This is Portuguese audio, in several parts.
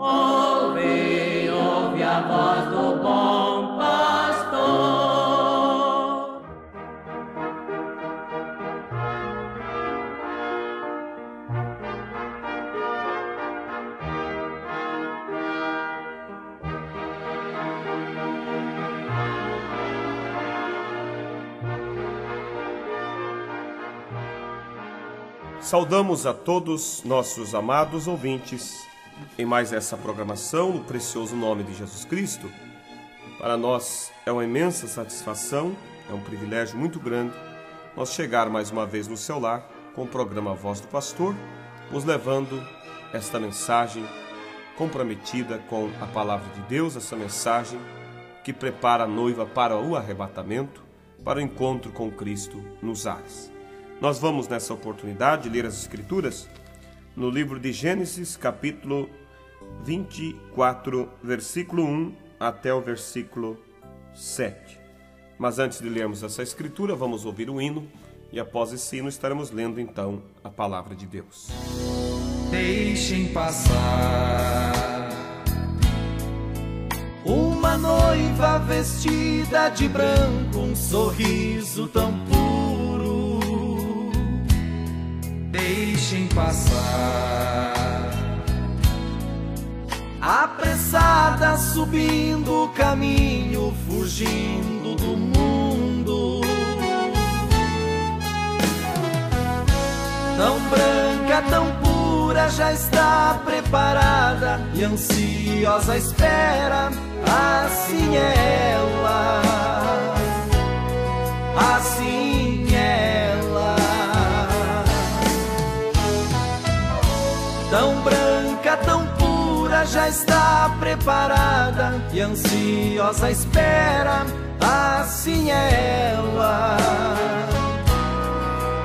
Ouve a voz do bom pastor. Saudamos a todos nossos amados ouvintes em mais essa programação no precioso nome de Jesus Cristo. Para nós é uma imensa satisfação, é um privilégio muito grande nós chegar mais uma vez no seu lar com o programa Voz do Pastor, nos levando esta mensagem comprometida com a palavra de Deus, essa mensagem que prepara a noiva para o arrebatamento, para o encontro com Cristo nos ares. Nós vamos nessa oportunidade ler as Escrituras no livro de Gênesis, capítulo 24, versículo 1 até o versículo 7. Mas antes de lermos essa Escritura, vamos ouvir o hino e após esse hino estaremos lendo então a palavra de Deus. Deixem passar uma noiva vestida de branco, um sorriso tão puro. Deixem passar, apressada subindo o caminho, fugindo do mundo. Tão branca, tão pura, já está preparada e ansiosa espera. Assim é ela, assim é ela. Tão branca, tão pura, já está preparada e ansiosa espera. Assim é ela,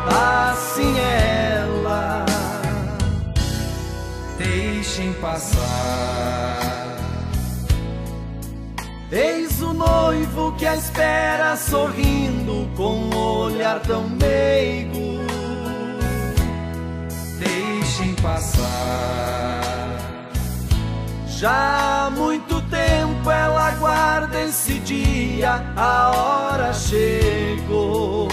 assim é ela. Deixem passar. Eis o noivo que a espera sorrindo com um olhar tão meigo. Deixem passar. Já há muito tempo ela aguarda esse dia, a hora chegou.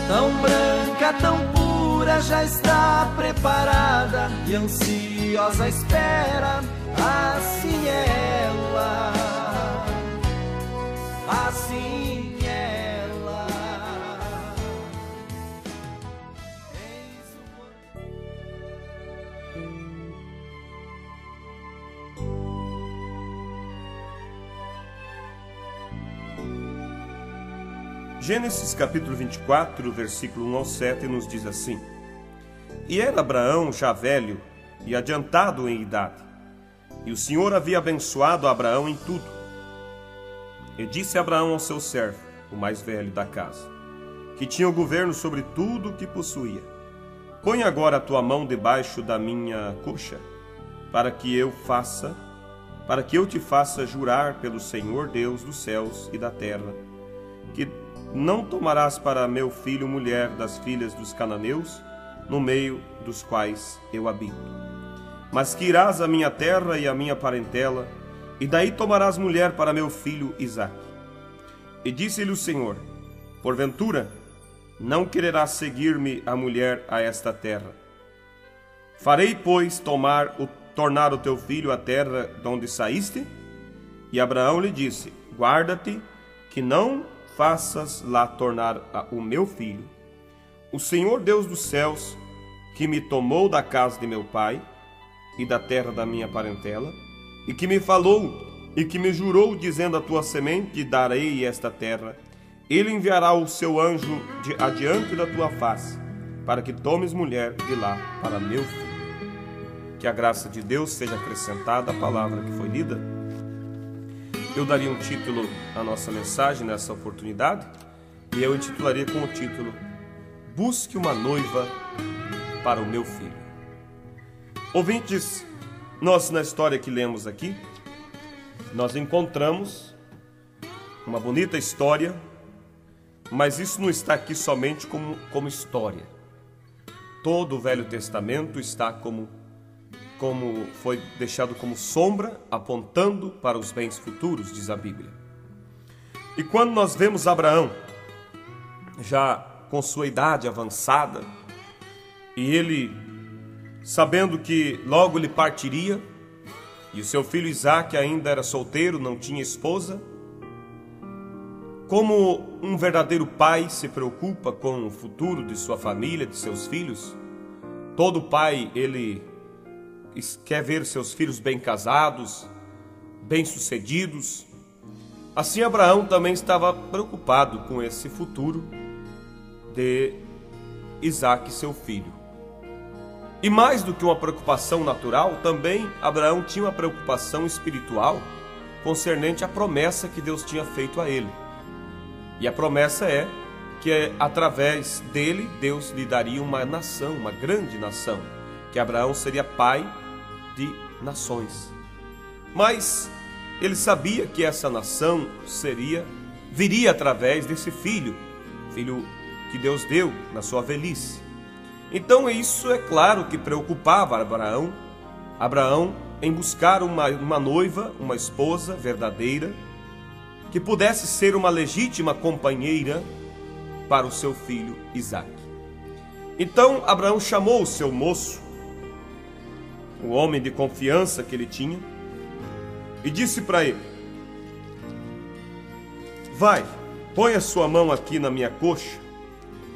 Tão branca, tão pura, já está preparada e ansiosa espera. Assim é ela, assim é ela. Gênesis capítulo 24, versículo 1 ao 7 nos diz assim: E era Abraão já velho e adiantado em idade, e o Senhor havia abençoado Abraão em tudo. E disse Abraão ao seu servo, o mais velho da casa, que tinha o governo sobre tudo o que possuía: Põe agora a tua mão debaixo da minha coxa, para que eu te faça jurar pelo Senhor Deus dos céus e da terra, que não tomarás para meu filho mulher das filhas dos cananeus, no meio dos quais eu habito, mas que irás à minha terra e à minha parentela, e daí tomarás mulher para meu filho Isaque. E disse-lhe o Senhor: Porventura, não quererás seguir-me a mulher a esta terra? Farei, pois, tornar o teu filho à terra de onde saíste? E Abraão lhe disse: Guarda-te, que não faças lá tornar o meu filho. O Senhor Deus dos céus, que me tomou da casa de meu pai e da terra da minha parentela, e que me falou e que me jurou, dizendo: a tua semente darei esta terra, ele enviará o seu anjo adiante da tua face, para que tomes mulher de lá para meu filho. Que a graça de Deus seja acrescentada à palavra que foi lida. Eu daria um título à nossa mensagem nessa oportunidade, e eu intitularia com o título: Busque uma noiva para o meu filho. Ouvintes, nós na história que lemos aqui, nós encontramos uma bonita história, mas isso não está aqui somente como história. todo o Velho Testamento está como foi deixado como sombra, apontando para os bens futuros, diz a Bíblia. E quando nós vemos Abraão, já com sua idade avançada, e ele, sabendo que logo ele partiria, e o seu filho Isaque ainda era solteiro, não tinha esposa, como um verdadeiro pai se preocupa com o futuro de sua família, de seus filhos, todo pai, ele quer ver seus filhos bem casados, bem-sucedidos. Assim, Abraão também estava preocupado com esse futuro de Isaque, seu filho. E mais do que uma preocupação natural, também Abraão tinha uma preocupação espiritual concernente à promessa que Deus tinha feito a ele. E a promessa é que através dele, Deus lhe daria uma nação, uma grande nação, que Abraão seria pai de nações. Mas ele sabia que essa nação viria através desse filho que Deus deu na sua velhice. Então isso é claro que preocupava Abraão em buscar uma noiva, uma esposa verdadeira, que pudesse ser uma legítima companheira para o seu filho Isaque. Então Abraão chamou o seu moço, o homem de confiança que ele tinha, e disse para ele: vai, põe a sua mão aqui na minha coxa,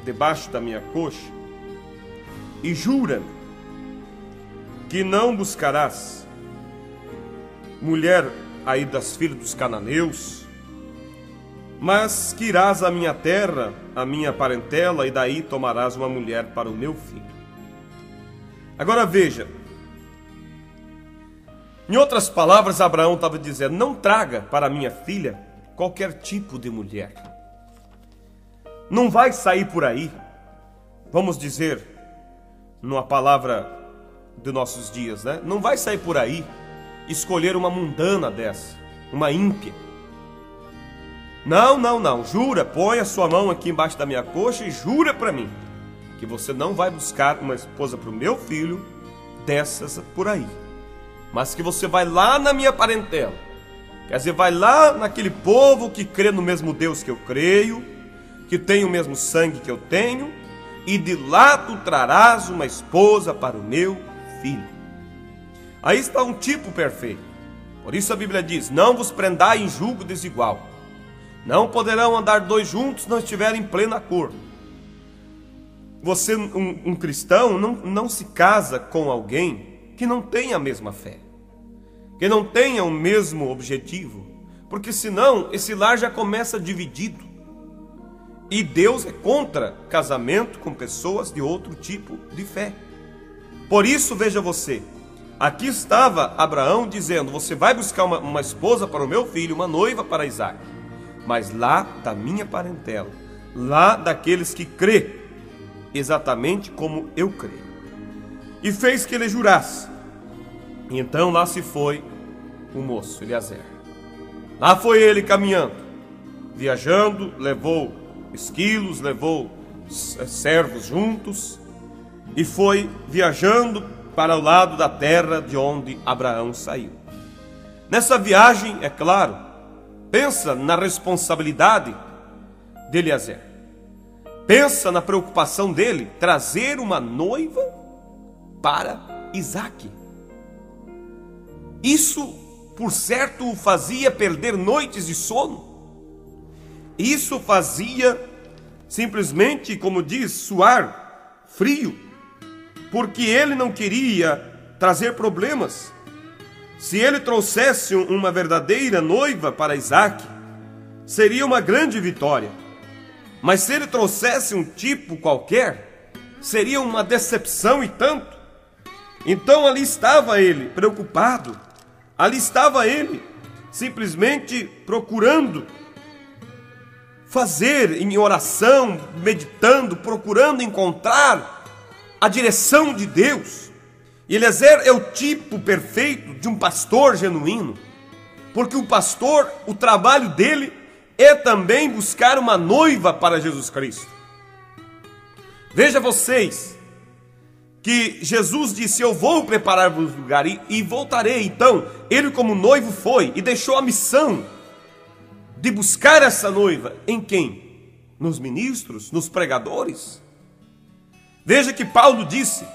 debaixo da minha coxa, e jura-me que não buscarás mulher aí das filhas dos cananeus, mas que irás à minha terra, à minha parentela, e daí tomarás uma mulher para o meu filho. Agora veja, em outras palavras, Abraão estava dizendo: não traga para minha filha qualquer tipo de mulher. Não vai sair por aí, vamos dizer, numa palavra de nossos dias, né? Não vai sair por aí escolher uma mundana dessa, uma ímpia. Não, jura, põe a sua mão aqui embaixo da minha coxa e jura para mim que você não vai buscar uma esposa para o meu filho dessas por aí, mas que você vai lá na minha parentela, quer dizer, vai lá naquele povo que crê no mesmo Deus que eu creio, que tem o mesmo sangue que eu tenho, e de lá tu trarás uma esposa para o meu filho. Aí está um tipo perfeito. Por isso a Bíblia diz: não vos prendai em julgo desigual. Não poderão andar dois juntos se não estiverem em pleno acordo. Você, um cristão, não se casa com alguém que não tenha a mesma fé, que não tenha o mesmo objetivo, porque senão esse lar já começa dividido. E Deus é contra casamento com pessoas de outro tipo de fé. Por isso, veja você, aqui estava Abraão dizendo: você vai buscar uma esposa para o meu filho, uma noiva para Isaque, mas lá da minha parentela, lá daqueles que crê exatamente como eu creio. E fez que ele jurasse. E então lá se foi o moço Eliezer. Lá foi ele caminhando, viajando, levou esquilos, levou servos juntos, e foi viajando para o lado da terra de onde Abraão saiu. Nessa viagem, é claro, pensa na responsabilidade de Eliezer. Pensa na preocupação dele, trazer uma noiva para Isaque. Isso, por certo, o fazia perder noites de sono. Isso fazia simplesmente, como diz, suar frio, porque ele não queria trazer problemas. Se ele trouxesse uma verdadeira noiva para Isaque, seria uma grande vitória. Mas se ele trouxesse um tipo qualquer, seria uma decepção e tanto. Então ali estava ele preocupado, ali estava ele simplesmente procurando fazer em oração, meditando, procurando encontrar a direção de Deus. E Eliezer é o tipo perfeito de um pastor genuíno, porque o pastor, o trabalho dele é também buscar uma noiva para Jesus Cristo. Veja vocês, que Jesus disse: eu vou preparar-vos lugar e voltarei. Então, ele como noivo foi e deixou a missão de buscar essa noiva. Em quem? Nos ministros, nos pregadores. Veja que Paulo disse: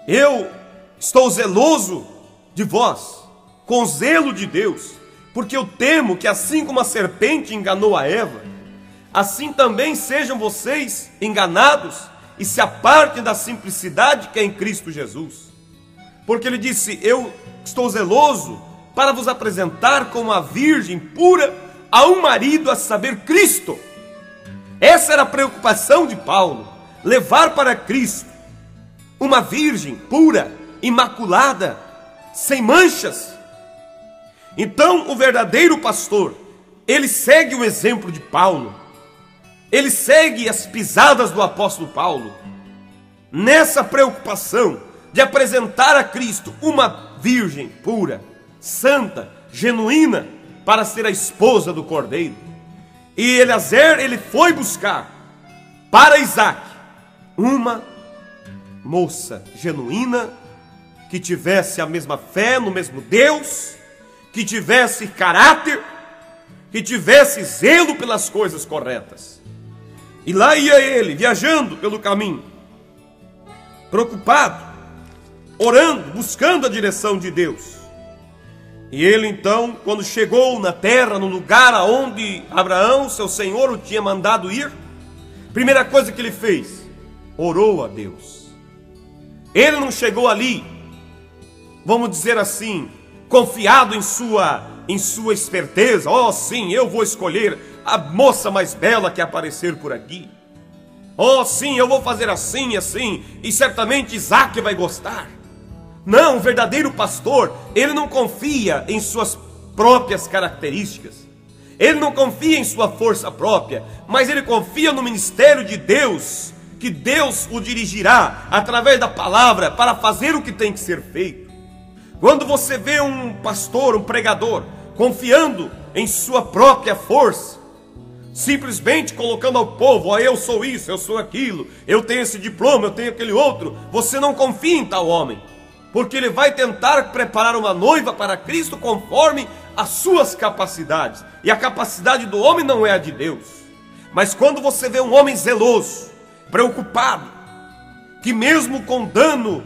eu estou zeloso de vós, com zelo de Deus, porque eu temo que assim como a serpente enganou a Eva, assim também sejam vocês enganados e se apartem da simplicidade que é em Cristo Jesus. Porque ele disse: eu estou zeloso para vos apresentar como a virgem pura a um marido, a saber, Cristo. Essa era a preocupação de Paulo, levar para Cristo uma virgem pura, imaculada, sem manchas. Então o verdadeiro pastor, ele segue o exemplo de Paulo, ele segue as pisadas do apóstolo Paulo, nessa preocupação de apresentar a Cristo uma virgem pura, santa, genuína, para ser a esposa do Cordeiro. E Eliezer, ele foi buscar para Isaac uma moça genuína, que tivesse a mesma fé no mesmo Deus, que tivesse caráter, que tivesse zelo pelas coisas corretas. E lá ia ele, viajando pelo caminho, preocupado, orando, buscando a direção de Deus. E ele então, quando chegou na terra, no lugar aonde Abraão, seu senhor, o tinha mandado ir, primeira coisa que ele fez, orou a Deus. Ele não chegou ali, vamos dizer assim, confiado em sua esperteza. Oh sim, eu vou escolher a moça mais bela que aparecer por aqui. Oh sim, eu vou fazer assim, assim, e certamente Isaac vai gostar. Não, o verdadeiro pastor, ele não confia em suas próprias características, ele não confia em sua força própria, mas ele confia no ministério de Deus, que Deus o dirigirá através da palavra para fazer o que tem que ser feito. Quando você vê um pastor, um pregador, confiando em sua própria força, simplesmente colocando ao povo: ó, eu sou isso, eu sou aquilo, eu tenho esse diploma, eu tenho aquele outro, você não confia em tal homem, porque ele vai tentar preparar uma noiva para Cristo conforme as suas capacidades, e a capacidade do homem não é a de Deus. Mas quando você vê um homem zeloso, preocupado, que mesmo com dano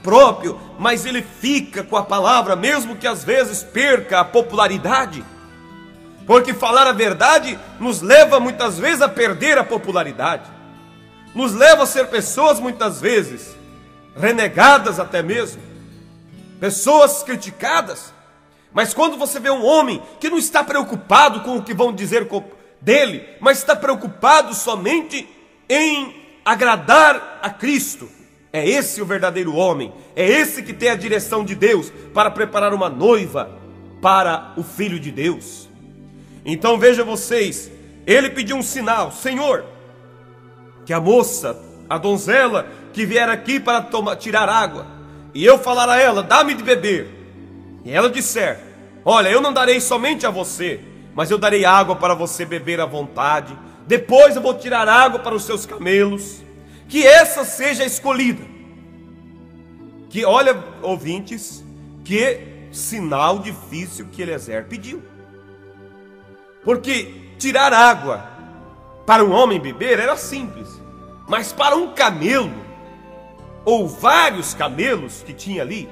próprio, mas ele fica com a palavra, mesmo que às vezes perca a popularidade, porque falar a verdade nos leva muitas vezes a perder a popularidade, nos leva a ser pessoas muitas vezes renegadas, até mesmo pessoas criticadas. Mas quando você vê um homem que não está preocupado com o que vão dizer dele, mas está preocupado somente em agradar a Cristo, é esse o verdadeiro homem, é esse que tem a direção de Deus para preparar uma noiva para o Filho de Deus. Então vejam vocês, ele pediu um sinal: Senhor, que a moça, a donzela que vier aqui para tirar água, e eu falar a ela: dá-me de beber, e ela disser: olha, eu não darei somente a você, mas eu darei água para você beber à vontade, depois eu vou tirar água para os seus camelos, que essa seja a escolhida. Que, olha, ouvintes, que sinal difícil que Eliezer pediu. Porque tirar água para um homem beber era simples, mas para um camelo, ou vários camelos que tinha ali,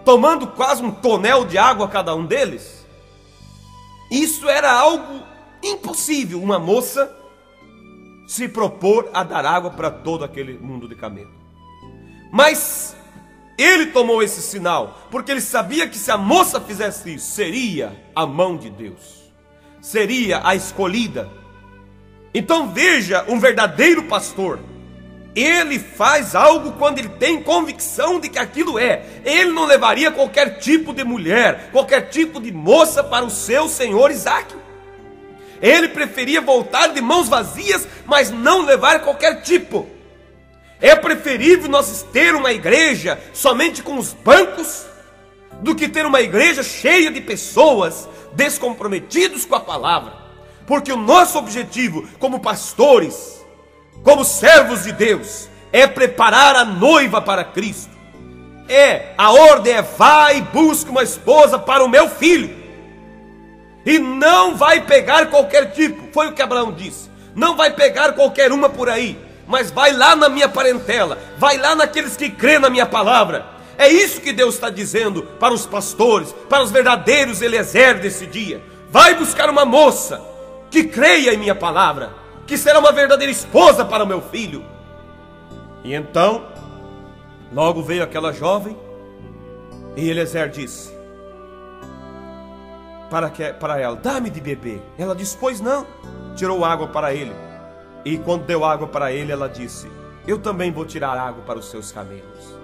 tomando quase 1 tonel de água cada um deles, isso era algo impossível, uma moça se propor a dar água para todo aquele mundo de camelo. Mas ele tomou esse sinal, porque ele sabia que se a moça fizesse isso, seria a mão de Deus, seria a escolhida. Então veja, um verdadeiro pastor, ele faz algo quando ele tem convicção de que aquilo é. Ele não levaria qualquer tipo de mulher, qualquer tipo de moça para o seu senhor Isaac. Ele preferia voltar de mãos vazias, mas não levar qualquer tipo. É preferível nós ter uma igreja somente com os bancos, do que ter uma igreja cheia de pessoas descomprometidos com a palavra. Porque o nosso objetivo como pastores, como servos de Deus, é preparar a noiva para Cristo. A ordem é: vai e busca uma esposa para o meu filho. E não vai pegar qualquer tipo, foi o que Abraão disse. Não vai pegar qualquer uma por aí, mas vai lá na minha parentela, vai lá naqueles que crêem na minha palavra. É isso que Deus está dizendo para os pastores, para os verdadeiros Eliezer desse dia. Vai buscar uma moça que creia em minha palavra, que será uma verdadeira esposa para o meu filho. E então, logo veio aquela jovem, e Eliezer disse para ela: dá-me de beber. Ela disse: pois não. Tirou água para ele, e quando deu água para ele, ela disse: eu também vou tirar água para os seus camelos.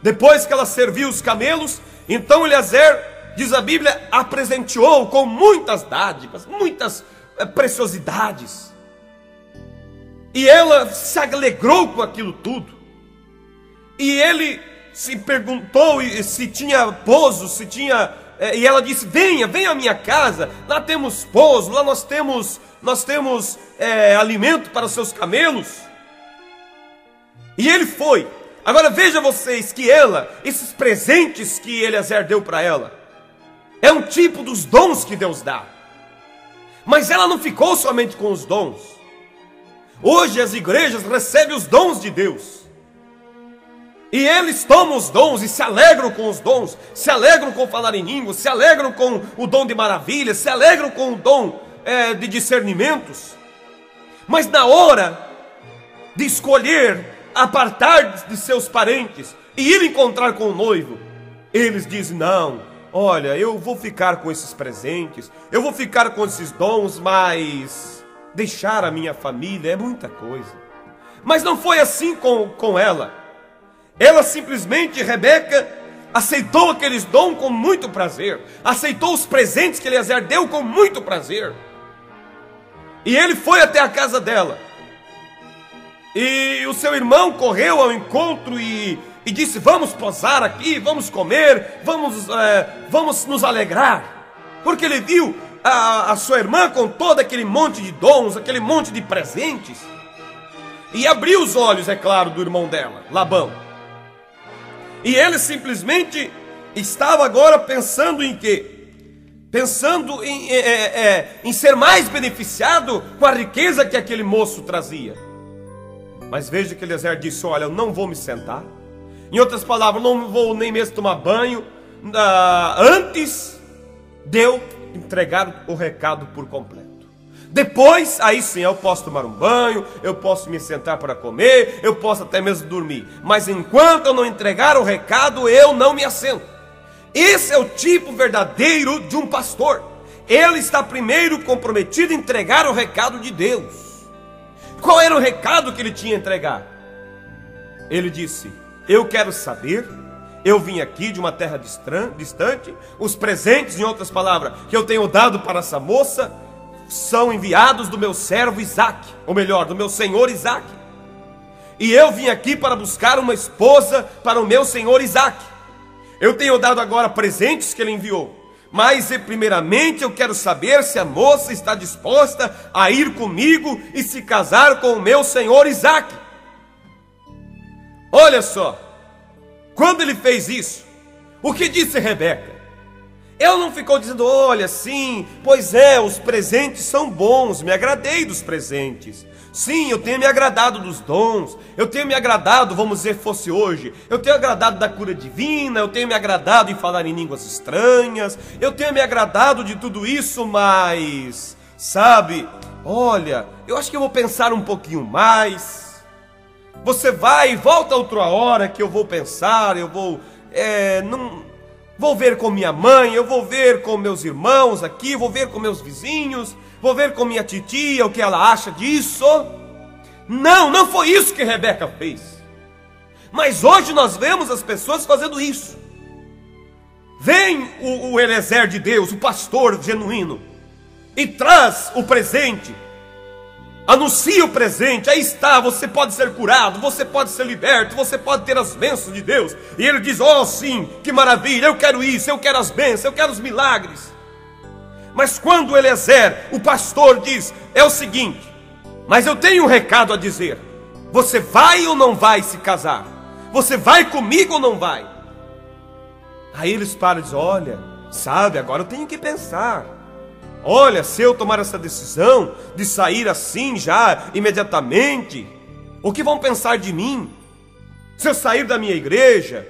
Depois que ela serviu os camelos, então Eliezer, diz a Bíblia, a presenteou com muitas dádivas, muitas preciosidades. E ela se alegrou com aquilo tudo. E ele se perguntou se tinha pouso, se tinha... E ela disse: venha à minha casa, lá temos pouso, lá nós temos alimento para os seus camelos. E ele foi. Agora veja vocês que esses presentes que Eliezer deu para ela, é um tipo dos dons que Deus dá. Mas ela não ficou somente com os dons. Hoje as igrejas recebem os dons de Deus. E eles tomam os dons e se alegram com os dons, se alegram com falar em línguas, se alegram com o dom de maravilhas, se alegram com o dom de discernimentos. Mas na hora de escolher apartar de seus parentes e ir encontrar com o noivo, eles dizem: não, olha, eu vou ficar com esses presentes, eu vou ficar com esses dons, mas deixar a minha família é muita coisa. Mas não foi assim com ela. Ela simplesmente, Rebeca, aceitou aqueles dons com muito prazer, aceitou os presentes que Eliezer deu com muito prazer. E ele foi até a casa dela. E o seu irmão correu ao encontro e disse: vamos posar aqui, vamos comer, vamos nos alegrar. Porque ele viu a sua irmã com todo aquele monte de dons, aquele monte de presentes. E abriu os olhos, é claro, do irmão dela, Labão. E ele simplesmente estava agora pensando em quê? Pensando em ser mais beneficiado com a riqueza que aquele moço trazia. Mas veja que Eliezer disse: olha, eu não vou me sentar. Em outras palavras, não vou nem mesmo tomar banho antes de eu entregar o recado por completo. Depois, aí sim, eu posso tomar um banho, eu posso me sentar para comer, eu posso até mesmo dormir. Mas enquanto eu não entregar o recado, eu não me assento. Esse é o tipo verdadeiro de um pastor. Ele está primeiro comprometido em entregar o recado de Deus. Qual era o recado que ele tinha a entregar? Ele disse: eu quero saber, eu vim aqui de uma terra distante, os presentes, em outras palavras, que eu tenho dado para essa moça, são enviados do meu servo Isaque, ou melhor, do meu senhor Isaque. E eu vim aqui para buscar uma esposa para o meu senhor Isaque. Eu tenho dado agora presentes que ele enviou, mas primeiramente eu quero saber se a moça está disposta a ir comigo e se casar com o meu senhor Isaque. Olha só, quando ele fez isso, o que disse Rebeca? Ela não ficou dizendo: olha, sim, pois é, os presentes são bons, me agradei dos presentes. Sim, eu tenho me agradado dos dons, eu tenho me agradado, vamos dizer, fosse hoje, eu tenho agradado da cura divina, eu tenho me agradado em falar em línguas estranhas, eu tenho me agradado de tudo isso, mas, sabe, olha, eu acho que eu vou pensar um pouquinho mais. Você vai e volta outra hora que eu vou pensar, eu vou, vou ver com minha mãe, eu vou ver com meus irmãos aqui, vou ver com meus vizinhos, vou ver com minha titia o que ela acha disso. Não foi isso que Rebeca fez. Mas hoje nós vemos as pessoas fazendo isso. Vem o Eliezer de Deus, o pastor genuíno, e traz o presente, anuncia o presente. Aí está, você pode ser curado, você pode ser liberto, você pode ter as bênçãos de Deus. E ele diz: oh sim, que maravilha, eu quero isso, eu quero as bênçãos, eu quero os milagres. Mas quando Eliezer, o pastor, diz: é o seguinte, mas eu tenho um recado a dizer, Você vai ou não vai se casar? Você vai comigo ou não vai? Aí eles param e dizem: olha, sabe, agora eu tenho que pensar. Olha, se eu tomar essa decisão de sair assim já, imediatamente, o que vão pensar de mim? Se eu sair da minha igreja,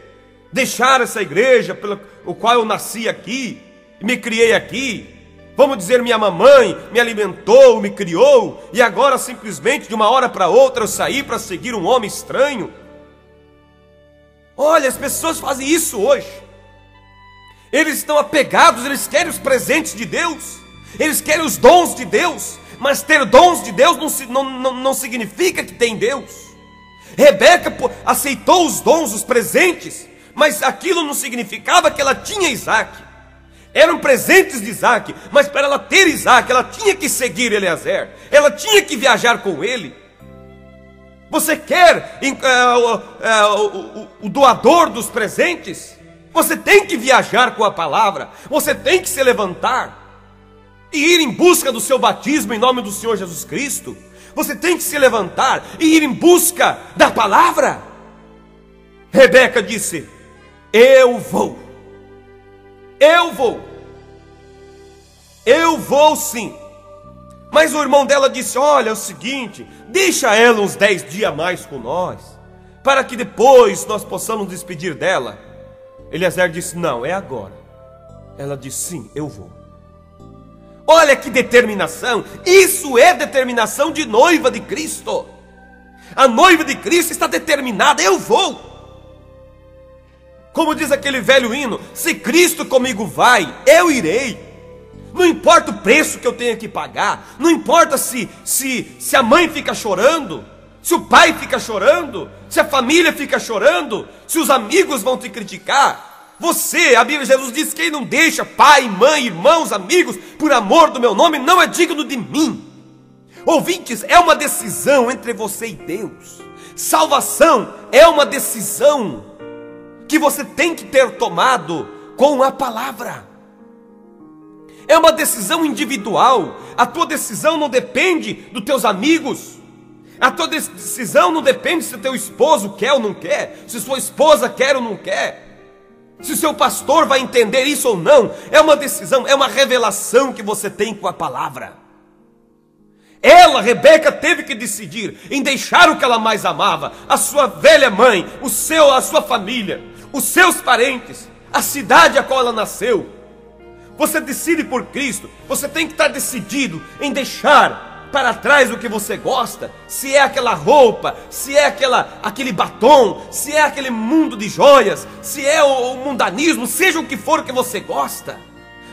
deixar essa igreja pela qual eu nasci aqui, me criei aqui, vamos dizer, minha mamãe me alimentou, me criou, e agora simplesmente de uma hora para outra eu saí para seguir um homem estranho? Olha, as pessoas fazem isso hoje. Eles estão apegados, eles querem os presentes de Deus, eles querem os dons de Deus, mas ter dons de Deus não significa que tem Deus. Rebeca aceitou os dons, os presentes, mas aquilo não significava que ela tinha Isaac. Eram presentes de Isaac, mas para ela ter Isaac, ela tinha que seguir Eliezer, ela tinha que viajar com ele. Você quer o doador dos presentes? Você tem que viajar com a palavra, você tem que se levantar e ir em busca do seu batismo em nome do Senhor Jesus Cristo. Você tem que se levantar e ir em busca da palavra. Rebeca disse: eu vou sim. Mas o irmão dela disse: olha, é o seguinte, deixa ela uns 10 dias a mais com nós, para que depois nós possamos despedir dela. Eliezer disse: não, é agora. Ela disse: sim, eu vou. Olha que determinação. Isso é determinação de noiva de Cristo. A noiva de Cristo está determinada: eu vou. Como diz aquele velho hino: se Cristo comigo vai, eu irei. Não importa o preço que eu tenha que pagar, não importa se a mãe fica chorando, se o pai fica chorando, se a família fica chorando, se os amigos vão te criticar. Você, a Bíblia, Jesus diz: quem não deixa pai, mãe, irmãos, amigos, por amor do meu nome, não é digno de mim. Ouvintes, é uma decisão entre você e Deus. Salvação é uma decisão que você tem que ter tomado com a palavra. É uma decisão individual. A tua decisão não depende dos teus amigos. A tua decisão não depende se o teu esposo quer ou não quer, se sua esposa quer ou não quer, se o seu pastor vai entender isso ou não. É uma decisão, é uma revelação que você tem com a palavra. Ela, Rebeca, teve que decidir em deixar o que ela mais amava, a sua velha mãe, a sua família, os seus parentes, a cidade a qual ela nasceu. Você decide por Cristo. Você tem que estar decidido em deixar para trás o que você gosta. Se é aquela roupa, se é aquele batom, se é aquele mundo de joias, se é o mundanismo, seja o que for que você gosta,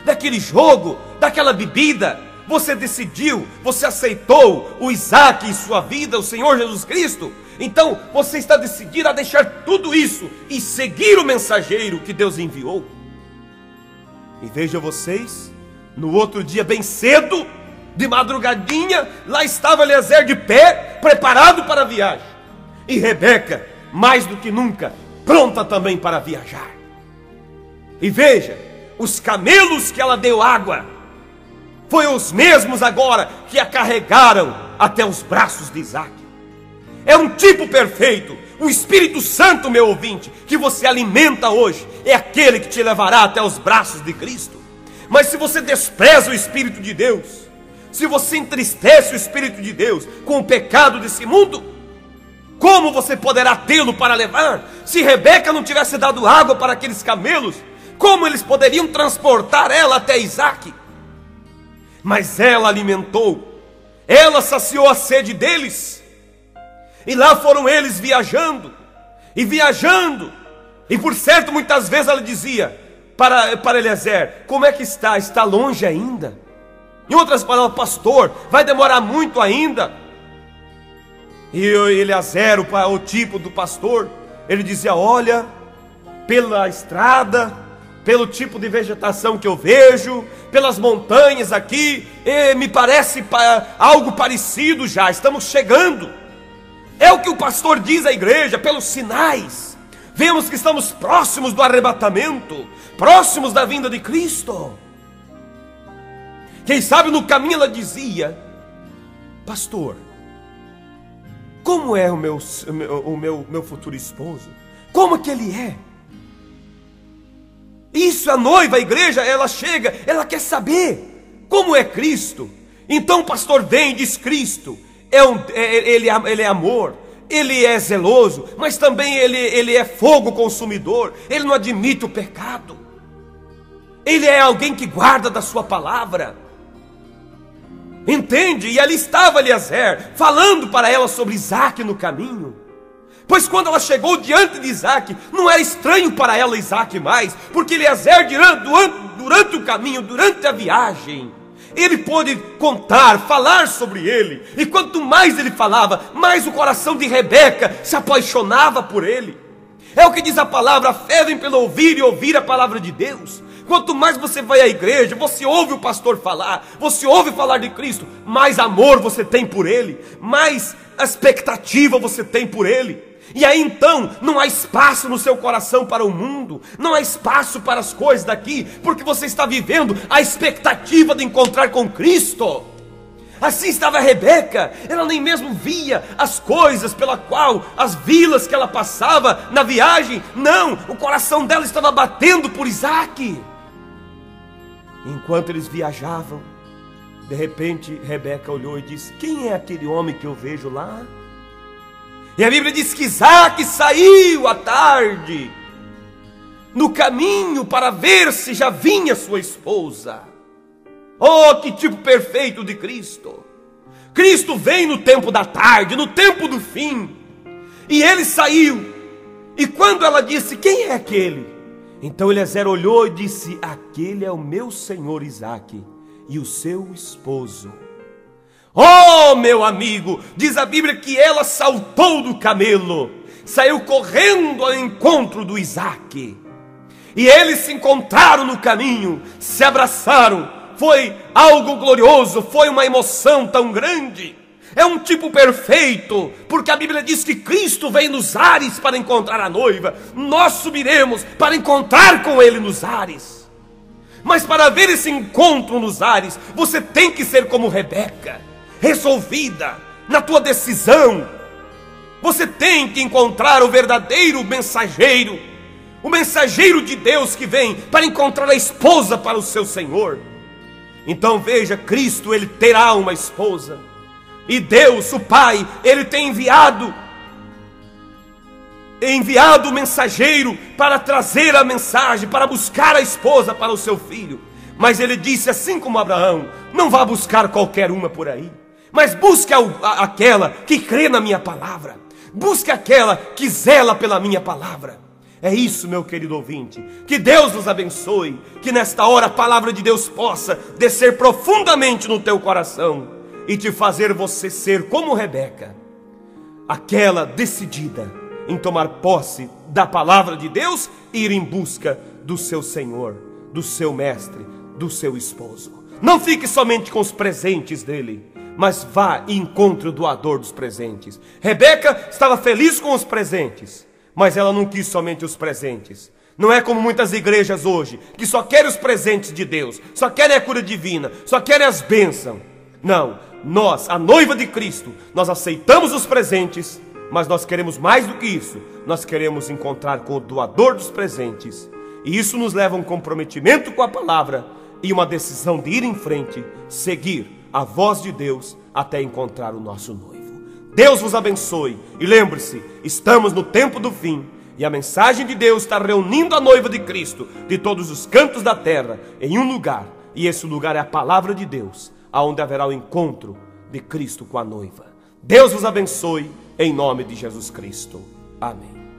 daquele jogo, daquela bebida. Você decidiu, você aceitou o Isaac em sua vida, o Senhor Jesus Cristo. Então você está decidido a deixar tudo isso e seguir o mensageiro que Deus enviou. E veja vocês, no outro dia bem cedo, de madrugadinha, lá estava Eliezer de pé, preparado para a viagem. E Rebeca, mais do que nunca, pronta também para viajar. E veja, os camelos que ela deu água, foi os mesmos agora que a carregaram até os braços de Isaac. É um tipo perfeito. O Espírito Santo, meu ouvinte, que você alimenta hoje, é aquele que te levará até os braços de Cristo. Mas se você despreza o Espírito de Deus, se você entristece o Espírito de Deus com o pecado desse mundo, como você poderá tê-lo para levar? Se Rebeca não tivesse dado água para aqueles camelos, como eles poderiam transportar ela até Isaac? Mas ela alimentou, ela saciou a sede deles. E lá foram eles viajando, e por certo muitas vezes ela dizia para Eliezer: como é que está? Está longe ainda? Em outras palavras: pastor, vai demorar muito ainda? E Eliezer, o tipo do pastor, ele dizia: olha, pela estrada, pelo tipo de vegetação que eu vejo, pelas montanhas aqui, me parece algo parecido já, estamos chegando. É o que o pastor diz à igreja, pelos sinais. Vemos que estamos próximos do arrebatamento, próximos da vinda de Cristo. Quem sabe no caminho ela dizia: pastor, como é o meu futuro esposo? Como que ele é? Isso, a noiva, a igreja, ela chega, ela quer saber como é Cristo. Então o pastor vem e diz: Cristo ele é amor, ele é zeloso, mas também ele é fogo consumidor, ele não admite o pecado, ele é alguém que guarda da sua palavra. Entende? E ali estava Eliezer falando para ela sobre Isaque no caminho. Pois quando ela chegou diante de Isaque, não era estranho para ela Isaque mais, porque Eliezer durante o caminho, durante a viagem, ele pôde contar, falar sobre ele. E quanto mais ele falava, mais o coração de Rebeca se apaixonava por ele. É o que diz a palavra: a fé vem pelo ouvir e ouvir a palavra de Deus. Quanto mais você vai à igreja, você ouve o pastor falar, você ouve falar de Cristo, mais amor você tem por ele, mais expectativa você tem por ele. E aí então não há espaço no seu coração para o mundo, não há espaço para as coisas daqui, porque você está vivendo a expectativa de encontrar com Cristo. Assim estava Rebeca, ela nem mesmo via as coisas pela qual, as vilas que ela passava na viagem. Não, o coração dela estava batendo por Isaque. Enquanto eles viajavam, de repente Rebeca olhou e disse: quem é aquele homem que eu vejo lá? E a Bíblia diz que Isaque saiu à tarde, no caminho, para ver se já vinha sua esposa. Oh, que tipo perfeito de Cristo! Cristo vem no tempo da tarde, no tempo do fim. E ele saiu. E quando ela disse: quem é aquele? Então Eliezer olhou e disse: aquele é o meu senhor Isaque e o seu esposo. Oh, meu amigo, diz a Bíblia que ela saltou do camelo, saiu correndo ao encontro do Isaque. E eles se encontraram no caminho, se abraçaram. Foi algo glorioso, foi uma emoção tão grande. É um tipo perfeito, porque a Bíblia diz que Cristo vem nos ares para encontrar a noiva. Nós subiremos para encontrar com ele nos ares. Mas para ver esse encontro nos ares, você tem que ser como Rebeca, resolvida na tua decisão. Você tem que encontrar o verdadeiro mensageiro, o mensageiro de Deus que vem para encontrar a esposa para o seu Senhor. Então veja, Cristo, ele terá uma esposa, e Deus, o Pai, ele tem enviado o mensageiro para trazer a mensagem, para buscar a esposa para o seu filho. Mas ele disse, assim como Abraão: não vá buscar qualquer uma por aí, mas busque aquela que crê na minha palavra, busque aquela que zela pela minha palavra. É isso, meu querido ouvinte, que Deus nos abençoe, que nesta hora a palavra de Deus possa descer profundamente no teu coração e te fazer você ser como Rebeca, aquela decidida em tomar posse da palavra de Deus e ir em busca do seu Senhor, do seu mestre, do seu esposo. Não fique somente com os presentes dele, mas vá e encontre o doador dos presentes. Rebeca estava feliz com os presentes, mas ela não quis somente os presentes. Não é como muitas igrejas hoje, que só querem os presentes de Deus, só querem a cura divina, só querem as bênçãos. Não, nós, a noiva de Cristo, nós aceitamos os presentes, mas nós queremos mais do que isso. Nós queremos encontrar com o doador dos presentes. E isso nos leva a um comprometimento com a palavra e uma decisão de ir em frente, seguir a voz de Deus até encontrar o nosso noivo. Deus vos abençoe. E lembre-se, estamos no tempo do fim, e a mensagem de Deus está reunindo a noiva de Cristo de todos os cantos da terra em um lugar. E esse lugar é a palavra de Deus, aonde haverá o encontro de Cristo com a noiva. Deus vos abençoe em nome de Jesus Cristo. Amém.